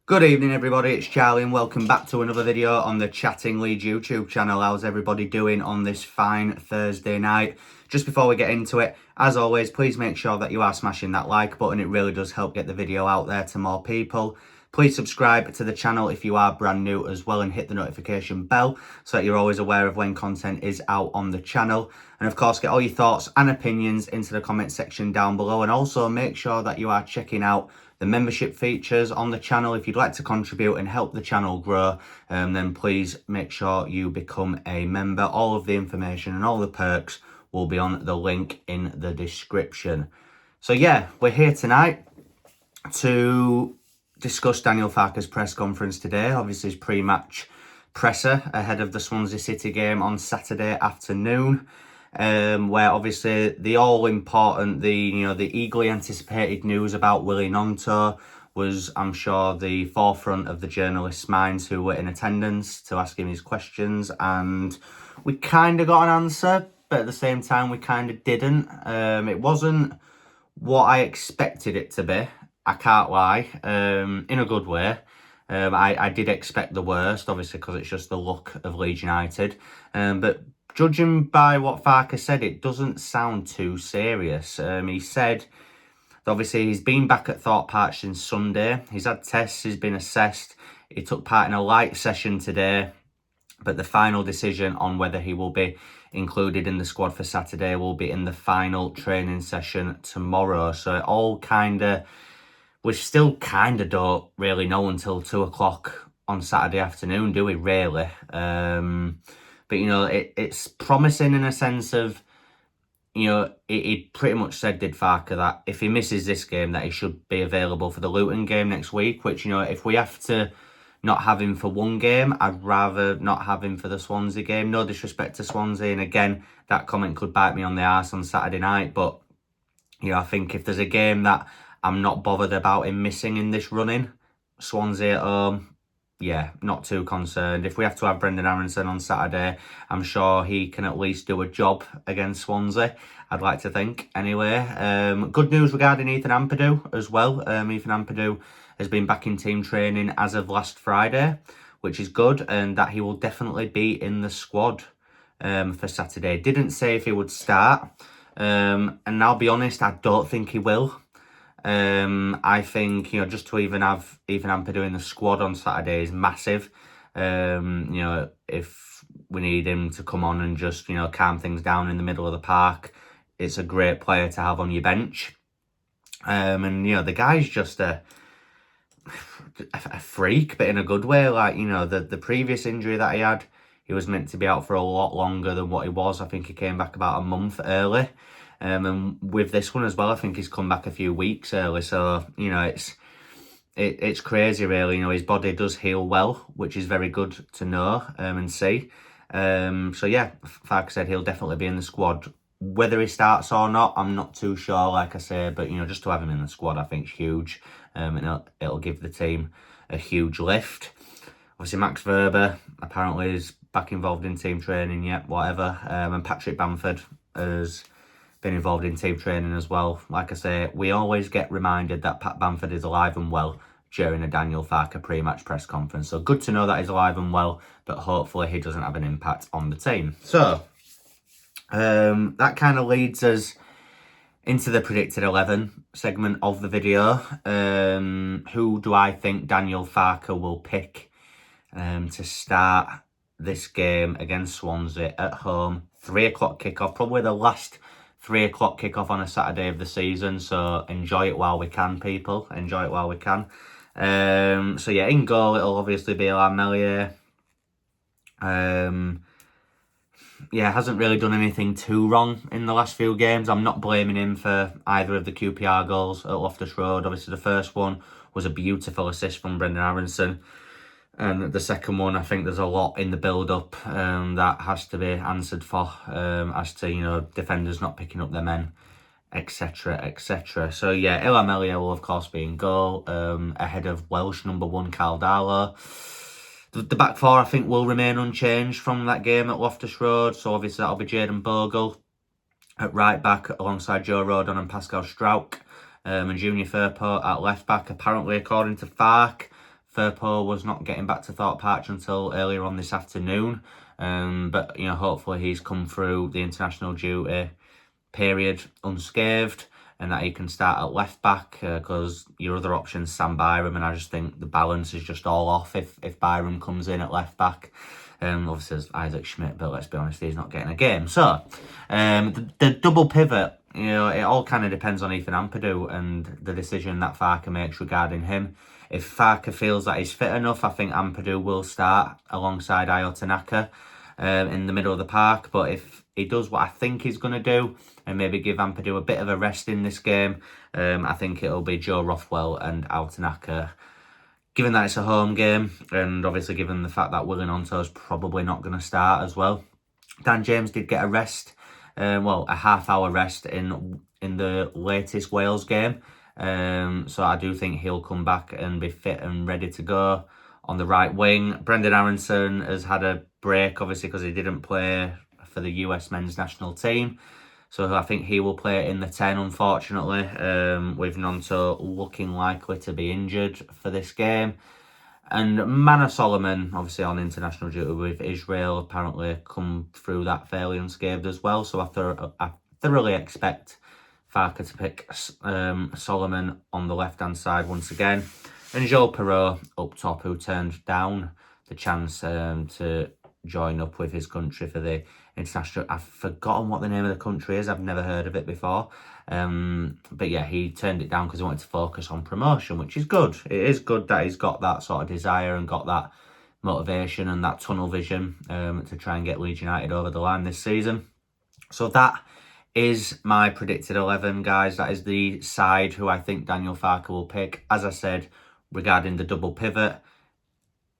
Good evening everybody, it's Charlie and welcome back to another video on the Chatting Leeds YouTube channel. How's everybody doing on this fine Thursday night? Just before we get into it, as always, please make sure that you are smashing that like button. It really does help get the video out there to more people. Please subscribe to the channel if you are brand new as well and hit the notification bell so that you're always aware of when content is out on the channel. And of course, get all your thoughts and opinions into the comment section down below, and also make sure that you are checking out the membership features on the channel. If you'd like to contribute and help the channel grow, then please make sure you become a member. All of the information and all the perks will be on the link in the description. So yeah, we're here tonight to discuss Daniel Farke's press conference today. Obviously his pre-match presser ahead of the Swansea City game on Saturday afternoon. Where obviously the all-important, the eagerly anticipated news about Gnonto was, I'm sure, the forefront of the journalists' minds who were in attendance to ask him his questions, and we kind of got an answer, but at the same time we kind of didn't. It wasn't what I expected it to be, I can't lie, in a good way. I did expect the worst, obviously, because it's just the look of Leeds United, but judging by what Farke said, it doesn't sound too serious. He said that obviously he's been back at Thorpe Park since Sunday. He's had tests, he's been assessed. He took part in a light session today, but the final decision on whether he will be included in the squad for Saturday will be in the final training session tomorrow. So it all we still don't really know until 2 o'clock on Saturday afternoon, do we really? But, it's promising in a sense of, he pretty much said, did Farke, that if he misses this game, that he should be available for the Luton game next week, which, if we have to not have him for one game, I'd rather not have him for the Swansea game. No disrespect to Swansea, and again, that comment could bite me on the arse on Saturday night, but, I think if there's a game that I'm not bothered about him missing in this running, Swansea at home, yeah, not too concerned. If we have to have Brendan Aronson on Saturday, I'm sure he can at least do a job against Swansea, I'd like to think. Anyway, good news regarding Ethan Ampadu as well. Ethan Ampadu has been back in team training as of last Friday, which is good, and that he will definitely be in the squad for Saturday. Didn't say if he would start, and I'll be honest, I don't think he will. I think, just to even have Ethan Ampadu in the squad on Saturday is massive. If we need him to come on and just, calm things down in the middle of the park, it's a great player to have on your bench. And, the guy's just a freak, but in a good way. Like, the previous injury that he had, he was meant to be out for a lot longer than what he was. I think he came back about a month early. And with this one as well, I think he's come back a few weeks early. So, it's crazy really. His body does heal well, which is very good to know and see. So yeah, Farke said he'll definitely be in the squad. Whether he starts or not, I'm not too sure, like I say. But, just to have him in the squad, I think is huge. And it'll give the team a huge lift. Obviously, Max Verber apparently is back involved in team training yet, whatever. And Patrick Bamford has been involved in team training as well. Like I say, we always get reminded that Pat Bamford is alive and well during a Daniel Farke pre-match press conference. So good to know that he's alive and well, but hopefully he doesn't have an impact on the team. So that kind of leads us into the predicted 11 segment of the video. Who do I think Daniel Farke will pick to start this game against Swansea at home? 3 o'clock kickoff, probably the last 3 o'clock kickoff on a Saturday of the season, so enjoy it while we can, people. Enjoy it while we can. So yeah, in goal it'll obviously be Lamelier. Yeah, hasn't really done anything too wrong in the last few games. I'm not blaming him for either of the QPR goals at Loftus Road. Obviously the first one was a beautiful assist from Brendan Aronson. And the second one, I think there's a lot in the build-up that has to be answered for, as to, defenders not picking up their men, etc, etc. So, yeah, Lamelier will, of course, be in goal, ahead of Welsh number 1, Carl Darlow. The back four, I think, will remain unchanged from that game at Loftus Road. So, obviously, that'll be Jayden Bogle at right back alongside Joe Rodon and Pascal Struijk. And Junior Firpo at left back, apparently, according to Farke, Firpo was not getting back to Thorpe Arch until earlier on this afternoon. But, hopefully he's come through the international duty period unscathed, and that he can start at left back, because your other option's Sam Byram, and I just think the balance is just all off if Byram comes in at left back. Obviously there's Isaac Schmidt, but let's be honest, he's not getting a game. So the double pivot, it all kind of depends on Ethan Ampadu and the decision that Farke makes regarding him. If Farke feels that he's fit enough, I think Ampadu will start alongside Ayo Tanaka in the middle of the park. But if he does what I think he's going to do and maybe give Ampadu a bit of a rest in this game, I think it'll be Joe Rothwell and Ayo Tanaka. Given that it's a home game, and obviously given the fact that Gnonto is probably not going to start as well. Dan James did get a rest, a half-hour rest in the latest Wales game. So I do think he'll come back and be fit and ready to go on the right wing. Brendan Aronson has had a break, obviously, because he didn't play for the US men's national team. So I think he will play in the 10, unfortunately, with Gnonto looking likely to be injured for this game. And Manor Solomon, obviously on international duty with Israel, apparently come through that fairly unscathed as well. So I thoroughly expect Farke to pick Solomon on the left-hand side once again. And Joel Perreault up top, who turned down the chance to join up with his country for the international. I've forgotten what the name of the country is. I've never heard of it before. But yeah, he turned it down because he wanted to focus on promotion, which is good. It is good that he's got that sort of desire and got that motivation and that tunnel vision to try and get Leeds United over the line this season. So that is my predicted 11, guys. That is the side who I think Daniel Farke will pick. As I said, regarding the double pivot,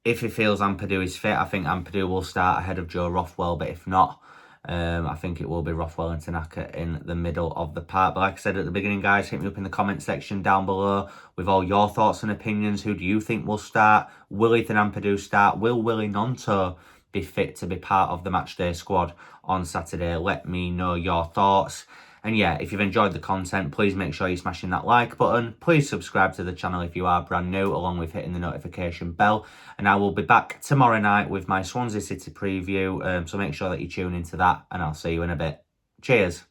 if he feels Ampadu is fit, I think Ampadu will start ahead of Joe Rothwell. But if not, I think it will be Rothwell and Tanaka in the middle of the park. But like I said at the beginning, guys, hit me up in the comment section down below with all your thoughts and opinions. Who do you think will start? Will Ethan Ampadu start? Will Willie Gnonto be fit to be part of the matchday squad on Saturday? Let me know your thoughts. And yeah, if you've enjoyed the content, please make sure you're smashing that like button. Please subscribe to the channel if you are brand new, along with hitting the notification bell. And I will be back tomorrow night with my Swansea City preview. So make sure that you tune into that, and I'll see you in a bit. Cheers.